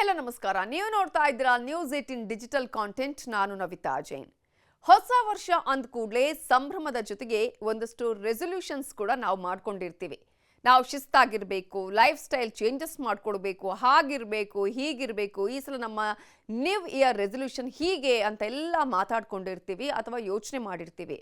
Hi ಎಲ್ಲ ನಮಸ್ಕಾರ. ನೀವು ನೋಡ್ತಾ ಇದ್ದೀರಾ ನ್ಯೂಸ್ 18 ಡಿಜಿಟಲ್ ಕಾಂಟೆಂಟ್. ನಾನು ನವಿತಾ ಜೈನ್. ಹೊಸ ವರ್ಷ ಅಂದ ಕೂಡಲೇ ಸಂಭ್ರಮದ ಜೊತೆಗೆ ಒಂದಷ್ಟು ರೆಸೊಲ್ಯೂಷನ್ಸ್ ಕೂಡ ನಾವು ಮಾಡ್ಕೊಂಡಿರ್ತೀವಿ. ನಾವು ಶಿಸ್ತಾಗಿರಬೇಕು, ಲೈಫ್ ಸ್ಟೈಲ್ ಚೇಂಜಸ್ ಮಾಡ್ಕೊಳ್ಬೇಕು, ಹಾಗಿರಬೇಕು, ಹೀಗಿರಬೇಕು, ಈ ಸಲ ನಮ್ಮ ನ್ಯೂ ಇಯರ್ ರೆಸೊಲ್ಯೂಷನ್ ಹೀಗೆ ಅಂತ ಎಲ್ಲ ಮಾತಾಡ್ಕೊಂಡಿರ್ತೀವಿ ಅಥವಾ ಯೋಚನೆ ಮಾಡಿರ್ತೀವಿ.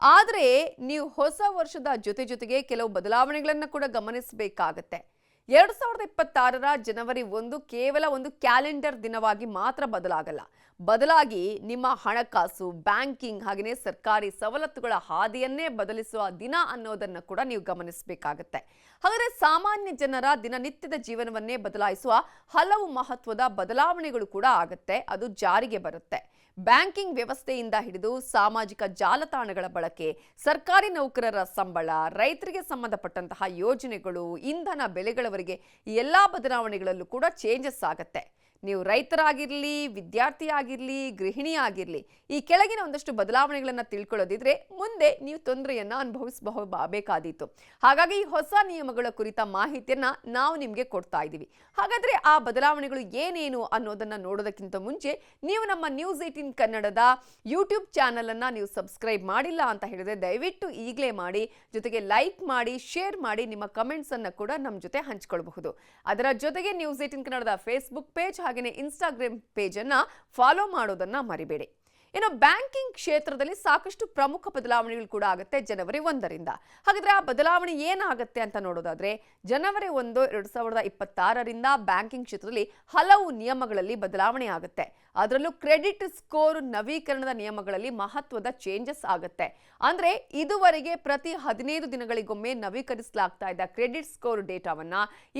ಆದರೆ ನೀವು ಹೊಸ ವರ್ಷದ ಜೊತೆಗೆ ಕೆಲವು ಬದಲಾವಣೆಗಳನ್ನು ಕೂಡ ಗಮನಿಸಬೇಕಾಗತ್ತೆ. 2026ರ ಜನವರಿ 1 ಕೇವಲ ಒಂದು ಕ್ಯಾಲೆಂಡರ್ ದಿನವಾಗಿ ಮಾತ್ರ ಬದಲಾಗಲ್ಲ. ಬದಲಾಗಿ ನಿಮ್ಮ ಹಣಕಾಸು, ಬ್ಯಾಂಕಿಂಗ್ ಹಾಗೆಯೇ ಸರ್ಕಾರಿ ಸವಲತ್ತುಗಳ ಹಾದಿಯನ್ನೇ ಬದಲಿಸುವ ದಿನ ಅನ್ನೋದನ್ನು ಕೂಡ ನೀವು ಗಮನಿಸಬೇಕಾಗತ್ತೆ. ಹಾಗಾದರೆ ಸಾಮಾನ್ಯ ಜನರ ದಿನನಿತ್ಯದ ಜೀವನವನ್ನೇ ಬದಲಾಯಿಸುವ ಹಲವು ಮಹತ್ವದ ಬದಲಾವಣೆಗಳು ಕೂಡ ಆಗುತ್ತೆ, ಅದು ಜಾರಿಗೆ ಬರುತ್ತೆ. ಬ್ಯಾಂಕಿಂಗ್ ವ್ಯವಸ್ಥೆಯಿಂದ ಹಿಡಿದು ಸಾಮಾಜಿಕ ಜಾಲತಾಣಗಳ ಬಳಕೆ, ಸರ್ಕಾರಿ ನೌಕರರ ಸಂಬಳ, ರೈತರಿಗೆ ಸಂಬಂಧಪಟ್ಟಂತಹ ಯೋಜನೆಗಳು, ಇಂಧನ ಬೆಲೆಗಳವರೆಗೆ ಈ ಎಲ್ಲ ಬದಲಾವಣೆಗಳಲ್ಲೂ ಕೂಡ ಚೇಂಜಸ್ ಆಗುತ್ತೆ. ನೀವು ರೈತರಾಗಿರಲಿ, ವಿದ್ಯಾರ್ಥಿ ಆಗಿರಲಿ, ಗೃಹಿಣಿ ಆಗಿರಲಿ, ಈ ಕೆಳಗಿನ ಒಂದಷ್ಟು ಬದಲಾವಣೆಗಳನ್ನು ತಿಳ್ಕೊಳ್ಳೋದಿದ್ರೆ ಮುಂದೆ ನೀವು ತೊಂದರೆಯನ್ನು ಅನುಭವಿಸಬೇಕಾದೀತು. ಹಾಗಾಗಿ ಈ ಹೊಸ ನಿಯಮಗಳ ಕುರಿತ ಮಾಹಿತಿಯನ್ನು ನಾವು ನಿಮಗೆ ಕೊಡ್ತಾ ಇದ್ದೀವಿ. ಹಾಗಾದರೆ ಆ ಬದಲಾವಣೆಗಳು ಏನೇನು ಅನ್ನೋದನ್ನು ನೋಡೋದಕ್ಕಿಂತ ಮುಂಚೆ ನೀವು ನಮ್ಮ ನ್ಯೂಸ್ 18 ಕನ್ನಡದ ಯೂಟ್ಯೂಬ್ ಚಾನಲನ್ನು ನೀವು ಸಬ್ಸ್ಕ್ರೈಬ್ ಮಾಡಿಲ್ಲ ಅಂತ ಹೇಳಿದ್ರೆ ದಯವಿಟ್ಟು ಈಗಲೇ ಮಾಡಿ. ಜೊತೆಗೆ ಲೈಕ್ ಮಾಡಿ, ಶೇರ್ ಮಾಡಿ, ನಿಮ್ಮ ಕಮೆಂಟ್ಸನ್ನು ಕೂಡ ನಮ್ಮ ಜೊತೆ ಹಂಚಿಕೊಳ್ಳಬಹುದು. ಅದರ ಜೊತೆಗೆ ನ್ಯೂಸ್ 18 ಕನ್ನಡದ ಫೇಸ್ಬುಕ್ ಪೇಜ್ ಹಾಗೆಯೇ ಇನ್ಸ್ಟಾಗ್ರಾಮ್ ಪೇಜನ್ನು ಫಾಲೋ ಮಾಡೋದನ್ನ ಮರಿಬೇಡಿ. ಇನ್ನು ಬ್ಯಾಂಕಿಂಗ್ ಕ್ಷೇತ್ರದಲ್ಲಿ ಸಾಕಷ್ಟು ಪ್ರಮುಖ ಬದಲಾವಣೆಗಳು ಕೂಡ ಆಗುತ್ತೆ ಜನವರಿ 1ರಿಂದ. ಹಾಗಾದ್ರೆ ಆ ಬದಲಾವಣೆ ಏನಾಗುತ್ತೆ ಅಂತ ನೋಡೋದಾದ್ರೆ, ಜನವರಿ 1, 2026ರಿಂದ ಬ್ಯಾಂಕಿಂಗ್ ಕ್ಷೇತ್ರದಲ್ಲಿ ಹಲವು ನಿಯಮಗಳಲ್ಲಿ ಬದಲಾವಣೆ ಆಗುತ್ತೆ. ಅದರಲ್ಲೂ ಕ್ರೆಡಿಟ್ ಸ್ಕೋರ್ ನವೀಕರಣದ ನಿಯಮಗಳಲ್ಲಿ ಮಹತ್ವದ ಚೇಂಜಸ್ ಆಗುತ್ತೆ. ಅಂದ್ರೆ ಇದುವರೆಗೆ ಪ್ರತಿ 15 ದಿನಗಳಿಗೊಮ್ಮೆ ನವೀಕರಿಸಲಾಗ್ತಾ ಇದ್ದ ಕ್ರೆಡಿಟ್ ಸ್ಕೋರ್ ಡೇಟಾವನ್ನ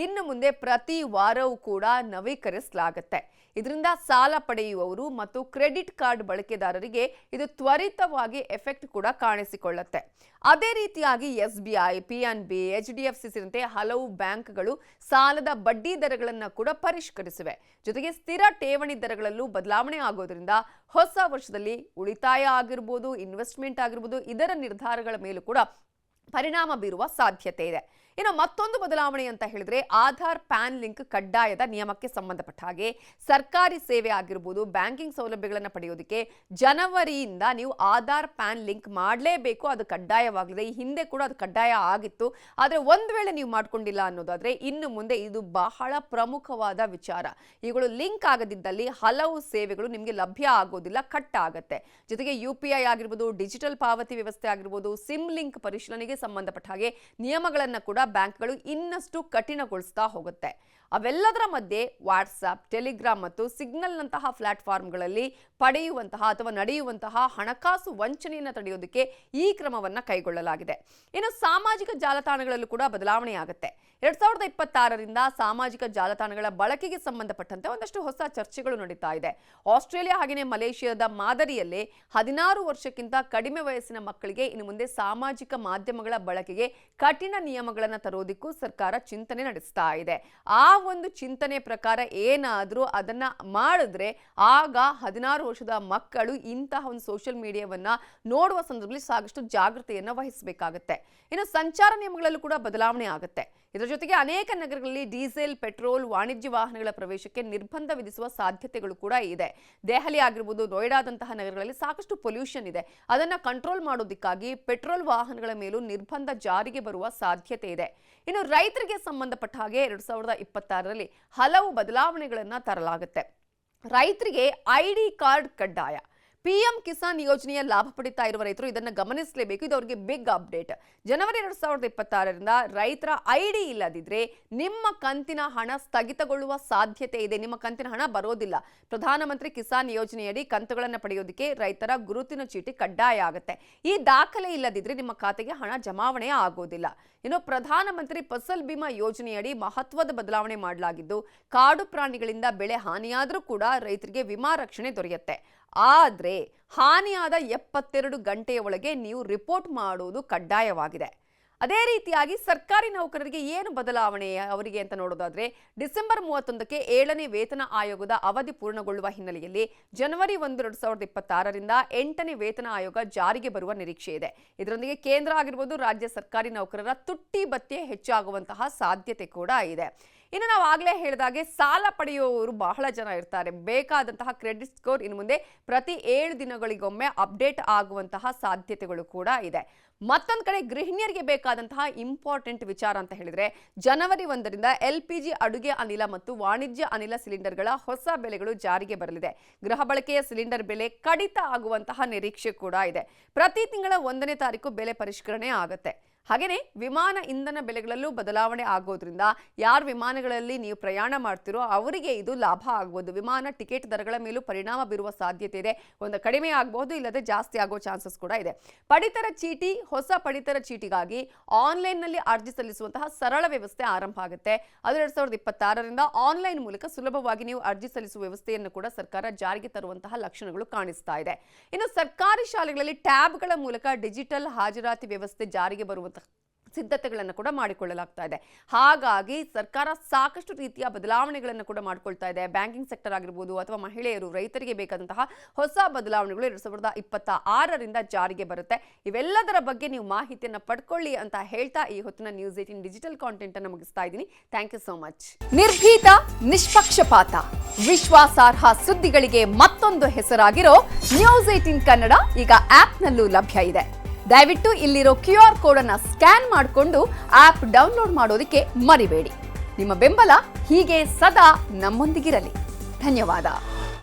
ಇನ್ನು ಮುಂದೆ ಪ್ರತಿ ವಾರವೂ ಕೂಡ ನವೀಕರಿಸಲಾಗುತ್ತೆ. ಇದರಿಂದ ಸಾಲ ಪಡೆಯುವವರು ಮತ್ತು ಕ್ರೆಡಿಟ್ ಕಾರ್ಡ್ ಬಳಕೆದಾರರಿಗೆ ಇದು ತ್ವರಿತವಾಗಿ ಎಫೆಕ್ಟ್ ಕೂಡ ಕಾಣಿಸಿಕೊಳ್ಳುತ್ತೆ. ಅದೇ ರೀತಿಯಾಗಿ SBI, PNB, HDFC ಸೇರಿದಂತೆ ಹಲವು ಬ್ಯಾಂಕ್ಗಳು ಸಾಲದ ಬಡ್ಡಿ ದರಗಳನ್ನು ಕೂಡ ಪರಿಷ್ಕರಿಸಿವೆ. ಜೊತೆಗೆ ಸ್ಥಿರ ಠೇವಣಿ ದರಗಳಲ್ಲೂ ಬದಲಾವಣೆ ಆಗೋದ್ರಿಂದ ಹೊಸ ವರ್ಷದಲ್ಲಿ ಉಳಿತಾಯ ಆಗಿರ್ಬೋದು, ಇನ್ವೆಸ್ಟ್ಮೆಂಟ್ ಆಗಿರ್ಬೋದು, ಇದರ ನಿರ್ಧಾರಗಳ ಮೇಲೂ ಕೂಡ ಪರಿಣಾಮ ಬೀರುವ ಸಾಧ್ಯತೆ ಇದೆ. ಇನ್ನು ಮತ್ತೊಂದು ಬದಲಾವಣೆ ಅಂತ ಹೇಳಿದ್ರೆ, ಆಧಾರ್ ಪ್ಯಾನ್ ಲಿಂಕ್ ಕಡ್ಡಾಯದ ನಿಯಮಕ್ಕೆ ಸಂಬಂಧಪಟ್ಟ ಹಾಗೆ ಸರ್ಕಾರಿ ಸೇವೆ ಆಗಿರ್ಬೋದು, ಬ್ಯಾಂಕಿಂಗ್ ಸೌಲಭ್ಯಗಳನ್ನು ಪಡೆಯೋದಕ್ಕೆ ಜನವರಿಯಿಂದ ನೀವು ಆಧಾರ್ ಪ್ಯಾನ್ ಲಿಂಕ್ ಮಾಡಲೇಬೇಕು. ಅದು ಕಡ್ಡಾಯವಾಗಲಿದೆ. ಈ ಹಿಂದೆ ಕೂಡ ಅದು ಕಡ್ಡಾಯ ಆಗಿತ್ತು. ಆದರೆ ಒಂದು ವೇಳೆ ನೀವು ಮಾಡ್ಕೊಂಡಿಲ್ಲ ಅನ್ನೋದಾದ್ರೆ ಇನ್ನು ಮುಂದೆ ಇದು ಬಹಳ ಪ್ರಮುಖವಾದ ವಿಚಾರ. ಇವುಗಳು ಲಿಂಕ್ ಆಗದಿದ್ದಲ್ಲಿ ಹಲವು ಸೇವೆಗಳು ನಿಮಗೆ ಲಭ್ಯ ಆಗೋದಿಲ್ಲ, ಕಟ್ ಆಗುತ್ತೆ. ಜೊತೆಗೆ UPI ಆಗಿರ್ಬೋದು, ಡಿಜಿಟಲ್ ಪಾವತಿ ವ್ಯವಸ್ಥೆ ಆಗಿರ್ಬೋದು, ಸಿಮ್ ಲಿಂಕ್ ಪರಿಶೀಲನೆಗೆ ಸಂಬಂಧಪಟ್ಟ ಹಾಗೆ ನಿಯಮಗಳನ್ನು ಕೂಡ ಬ್ಯಾಂಕ್ಗಳು ಇನ್ನಷ್ಟು ಕಠಿಣಗೊಳಿಸ್ತಾ ಹೋಗುತ್ತೆ. ಅವೆಲ್ಲದರ ಮಧ್ಯೆ ವಾಟ್ಸ್ಆಪ್, ಟೆಲಿಗ್ರಾಮ್ ಮತ್ತು ಸಿಗ್ನಲ್ನಂತಹ ಪ್ಲಾಟ್ಫಾರ್ಮ್ಗಳಲ್ಲಿ ಪಡೆಯುವಂತಹ ಅಥವಾ ನಡೆಯುವಂತಹ ಹಣಕಾಸು ವಂಚನೆಯನ್ನು ತಡೆಯೋದಕ್ಕೆ ಈ ಕ್ರಮವನ್ನು ಕೈಗೊಳ್ಳಲಾಗಿದೆ. ಇನ್ನು ಸಾಮಾಜಿಕ ಜಾಲತಾಣಗಳಲ್ಲೂ ಕೂಡ ಬದಲಾವಣೆ ಆಗುತ್ತೆ. 2026ರಿಂದ ಸಾಮಾಜಿಕ ಜಾಲತಾಣಗಳ ಬಳಕೆಗೆ ಸಂಬಂಧಪಟ್ಟಂತೆ ಒಂದಷ್ಟು ಹೊಸ ಚರ್ಚೆಗಳು ನಡೀತಾ ಇದೆ. ಆಸ್ಟ್ರೇಲಿಯಾ ಹಾಗೆಯೇ ಮಲೇಷಿಯಾದ ಮಾದರಿಯಲ್ಲೇ 16 ವರ್ಷಕ್ಕಿಂತ ಕಡಿಮೆ ವಯಸ್ಸಿನ ಮಕ್ಕಳಿಗೆ ಇನ್ನು ಮುಂದೆ ಸಾಮಾಜಿಕ ಮಾಧ್ಯಮಗಳ ಬಳಕೆಗೆ ಕಠಿಣ ನಿಯಮಗಳನ್ನು ತರೋದಕ್ಕೂ ಸರ್ಕಾರ ಚಿಂತನೆ ನಡೆಸ್ತಾ ಇದೆ. ಆ ಒಂದು ಚಿಂತನೆ ಪ್ರಕಾರ ಏನಾದರೂ ಅದನ್ನ ಮಾಡಿದ್ರೆ ಆಗ 16 ವರ್ಷದ ಮಕ್ಕಳು ಇಂತಹ ಒಂದು ಸೋಷಿಯಲ್ ಮೀಡಿಯಾವನ್ನ ನೋಡುವ ಸಂದರ್ಭದಲ್ಲಿ ಸಾಕಷ್ಟು ಜಾಗೃತೆಯನ್ನು ವಹಿಸಬೇಕಾಗುತ್ತೆ. ಇನ್ನು ಸಂಚಾರ ನಿಯಮಗಳಲ್ಲೂ ಕೂಡ ಬದಲಾವಣೆ ಆಗುತ್ತೆ. ಇದರ ಜೊತೆಗೆ ಅನೇಕ ನಗರಗಳಲ್ಲಿ ಡೀಸೆಲ್, ಪೆಟ್ರೋಲ್, ವಾಣಿಜ್ಯ ವಾಹನಗಳ ಪ್ರವೇಶಕ್ಕೆ ನಿರ್ಬಂಧ ವಿಧಿಸುವ ಸಾಧ್ಯತೆಗಳು ಕೂಡ ಇದೆ. ದೆಹಲಿ ಆಗಿರ್ಬೋದು, ನೋಯ್ಡಾದಂತಹ ನಗರಗಳಲ್ಲಿ ಸಾಕಷ್ಟು ಪೊಲ್ಯೂಷನ್ ಇದೆ. ಅದನ್ನ ಕಂಟ್ರೋಲ್ ಮಾಡೋದಕ್ಕಾಗಿ ಪೆಟ್ರೋಲ್ ವಾಹನಗಳ ಮೇಲೂ ನಿರ್ಬಂಧ ಜಾರಿಗೆ ಬರುವ ಸಾಧ್ಯತೆ ಇದೆ. ಇನ್ನು ರೈತರಿಗೆ ಸಂಬಂಧಪಟ್ಟ ಹಾಗೆ 2026ರಲ್ಲಿ ಹಲವು ಬದಲಾವಣೆಗಳನ್ನು ತರಲಾಗುತ್ತೆ. ರೈತರಿಗೆ ID ಕಾರ್ಡ್ ಕಡ್ಡಾಯ. PM ಕಿಸಾನ್ ಯೋಜನೆಯ ಲಾಭ ಪಡಿತಾ ಇರುವ ರೈತರು ಇದನ್ನು ಗಮನಿಸಲೇಬೇಕು. ಇದು ಅವರಿಗೆ ಬಿಗ್ ಅಪ್ಡೇಟ್. ಜನವರಿ 2026ರಿಂದ ರೈತರ ID ಇಲ್ಲದಿದ್ರೆ ನಿಮ್ಮ ಕಂತಿನ ಹಣ ಸ್ಥಗಿತಗೊಳ್ಳುವ ಸಾಧ್ಯತೆ ಇದೆ. ನಿಮ್ಮ ಕಂತಿನ ಹಣ ಬರೋದಿಲ್ಲ. ಪ್ರಧಾನಮಂತ್ರಿ ಕಿಸಾನ್ ಯೋಜನೆಯಡಿ ಕಂತುಗಳನ್ನು ಪಡೆಯೋದಕ್ಕೆ ರೈತರ ಗುರುತಿನ ಚೀಟಿ ಕಡ್ಡಾಯ ಆಗುತ್ತೆ. ಈ ದಾಖಲೆ ಇಲ್ಲದಿದ್ರೆ ನಿಮ್ಮ ಖಾತೆಗೆ ಹಣ ಜಮಾವಣೆ ಆಗೋದಿಲ್ಲ. ಇನ್ನು ಪ್ರಧಾನಮಂತ್ರಿ ಫಸಲ್ ಬಿಮಾ ಯೋಜನೆಯಡಿ ಮಹತ್ವದ ಬದಲಾವಣೆ ಮಾಡಲಾಗಿದ್ದು, ಕಾಡು ಪ್ರಾಣಿಗಳಿಂದ ಬೆಳೆ ಹಾನಿಯಾದರೂ ಕೂಡ ರೈತರಿಗೆ ವಿಮಾ ರಕ್ಷಣೆ ದೊರೆಯುತ್ತೆ. ಆದರೆ ಹಾನಿಯಾದ 72 ಗಂಟೆಯ ಒಳಗೆ ನೀವು ರಿಪೋರ್ಟ್ ಮಾಡುವುದು ಕಡ್ಡಾಯವಾಗಿದೆ. ಅದೇ ರೀತಿಯಾಗಿ ಸರ್ಕಾರಿ ನೌಕರರಿಗೆ ಏನು ಬದಲಾವಣೆ ಅವರಿಗೆ ಅಂತ ನೋಡೋದಾದ್ರೆ, ಡಿಸೆಂಬರ್ 31ಕ್ಕೆ 7ನೇ ವೇತನ ಆಯೋಗದ ಅವಧಿ ಪೂರ್ಣಗೊಳ್ಳುವ ಹಿನ್ನೆಲೆಯಲ್ಲಿ ಜನವರಿ 1, 2026ರಿಂದ 8ನೇ ವೇತನ ಆಯೋಗ ಜಾರಿಗೆ ಬರುವ ನಿರೀಕ್ಷೆ ಇದೆ. ಇದರೊಂದಿಗೆ ಕೇಂದ್ರ ಆಗಿರಬಹುದು ರಾಜ್ಯ ಸರ್ಕಾರಿ ನೌಕರರ ತುಟ್ಟಿ ಭತ್ಯೆ ಹೆಚ್ಚಾಗುವಂತಹ ಸಾಧ್ಯತೆ ಕೂಡ ಇದೆ. ಇನ್ನು ನಾವು ಆಗಲೇ ಹೇಳಿದಾಗೆ ಸಾಲ ಪಡೆಯುವವರು ಬಹಳ ಜನ ಇರ್ತಾರೆ. ಬೇಕಾದಂತಹ ಕ್ರೆಡಿಟ್ ಸ್ಕೋರ್ ಇನ್ನು ಮುಂದೆ ಪ್ರತಿ 7 ದಿನಗಳಿಗೊಮ್ಮೆ ಅಪ್ಡೇಟ್ ಆಗುವಂತಹ ಸಾಧ್ಯತೆಗಳು ಕೂಡ ಇದೆ. ಮತ್ತೊಂದು ಕಡೆ ಗೃಹಿಣಿಯರಿಗೆ ಬೇಕಾದಂತಹ ಇಂಪಾರ್ಟೆಂಟ್ ವಿಚಾರ ಅಂತ ಹೇಳಿದ್ರೆ ಜನವರಿ 1ರಿಂದ LPG ಅಡುಗೆ ಅನಿಲ ಮತ್ತು ವಾಣಿಜ್ಯ ಅನಿಲ ಸಿಲಿಂಡರ್ಗಳ ಹೊಸ ಬೆಲೆಗಳು ಜಾರಿಗೆ ಬರಲಿದೆ. ಗೃಹ ಬಳಕೆಯ ಸಿಲಿಂಡರ್ ಬೆಲೆ ಕಡಿತ ಆಗುವಂತಹ ನಿರೀಕ್ಷೆ ಕೂಡ ಇದೆ. ಪ್ರತಿ ತಿಂಗಳ 1ನೇ ತಾರೀಕು ಬೆಲೆ ಪರಿಷ್ಕರಣೆ ಆಗುತ್ತೆ. ಹಾಗೆಯೇ ವಿಮಾನ ಇಂಧನ ಬೆಲೆಗಳಲ್ಲೂ ಬದಲಾವಣೆ ಆಗೋದ್ರಿಂದ ಯಾರು ವಿಮಾನಗಳಲ್ಲಿ ನೀವು ಪ್ರಯಾಣ ಮಾಡ್ತಿರೋ ಅವರಿಗೆ ಇದು ಲಾಭ ಆಗ್ಬೋದು. ವಿಮಾನ ಟಿಕೆಟ್ ದರಗಳ ಮೇಲೂ ಪರಿಣಾಮ ಬೀರುವ ಸಾಧ್ಯತೆ ಇದೆ. ಒಂದು ಕಡಿಮೆ ಆಗಬಹುದು, ಇಲ್ಲದೆ ಜಾಸ್ತಿ ಆಗೋ ಚಾನ್ಸಸ್ ಕೂಡ ಇದೆ. ಪಡಿತರ ಚೀಟಿ, ಹೊಸ ಪಡಿತರ ಚೀಟಿಗಾಗಿ ಆನ್ಲೈನ್ನಲ್ಲಿ ಅರ್ಜಿ ಸಲ್ಲಿಸುವಂತಹ ಸರಳ ವ್ಯವಸ್ಥೆ ಆರಂಭ ಆಗುತ್ತೆ. ಅದು 2026ರಿಂದ ಆನ್ಲೈನ್ ಮೂಲಕ ಸುಲಭವಾಗಿ ನೀವು ಅರ್ಜಿ ಸಲ್ಲಿಸುವ ವ್ಯವಸ್ಥೆಯನ್ನು ಕೂಡ ಸರ್ಕಾರ ಜಾರಿಗೆ ತರುವಂತಹ ಲಕ್ಷಣಗಳು ಕಾಣಿಸ್ತಾ ಇದೆ. ಇನ್ನು ಸರ್ಕಾರಿ ಶಾಲೆಗಳಲ್ಲಿ ಟ್ಯಾಬ್ಗಳ ಮೂಲಕ ಡಿಜಿಟಲ್ ಹಾಜರಾತಿ ವ್ಯವಸ್ಥೆ ಜಾರಿಗೆ ಬರುವಂತಹ ಸಿದ್ಧತೆಗಳನ್ನು ಕೂಡ ಮಾಡಿಕೊಳ್ಳಲಾಗ್ತಾ ಇದೆ. ಹಾಗಾಗಿ ಸರ್ಕಾರ ಸಾಕಷ್ಟು ರೀತಿಯ ಬದಲಾವಣೆಗಳನ್ನು ಕೂಡ ಮಾಡಿಕೊಳ್ತಾ ಇದೆ. ಬ್ಯಾಂಕಿಂಗ್ ಸೆಕ್ಟರ್ ಆಗಿರ್ಬೋದು ಅಥವಾ ಮಹಿಳೆಯರು, ರೈತರಿಗೆ ಬೇಕಾದಂತಹ ಹೊಸ ಬದಲಾವಣೆಗಳು 2026ರಿಂದ ಜಾರಿಗೆ ಬರುತ್ತೆ. ಇವೆಲ್ಲದರ ಬಗ್ಗೆ ನೀವು ಮಾಹಿತಿಯನ್ನು ಪಡ್ಕೊಳ್ಳಿ ಅಂತ ಹೇಳ್ತಾ ಈ ಹೊತ್ತಿನ ನ್ಯೂಸ್ 18 ಡಿಜಿಟಲ್ ಕಾಂಟೆಂಟ್ ಅನ್ನು ಮುಗಿಸ್ತಾ ಇದ್ದೀನಿ. Thank you so much. ನಿರ್ಭೀತ, ನಿಷ್ಪಕ್ಷಪಾತ, ವಿಶ್ವಾಸಾರ್ಹ ಸುದ್ದಿಗಳಿಗೆ ಮತ್ತೊಂದು ಹೆಸರಾಗಿರೋ ನ್ಯೂಸ್ 18 ಕನ್ನಡ ಈಗ ಆಪ್ನಲ್ಲೂ ಲಭ್ಯ ಇದೆ. ದಯವಿಟ್ಟು ಇಲ್ಲಿರೋ QR ಕೋಡ್ ಅನ್ನು ಸ್ಕ್ಯಾನ್ ಮಾಡಿಕೊಂಡು ಆಪ್ ಡೌನ್ಲೋಡ್ ಮಾಡೋದಕ್ಕೆ ಮರಿಬೇಡಿ. ನಿಮ್ಮ ಬೆಂಬಲ ಹೀಗೆ ಸದಾ ನಮ್ಮೊಂದಿಗಿರಲಿ. ಧನ್ಯವಾದ.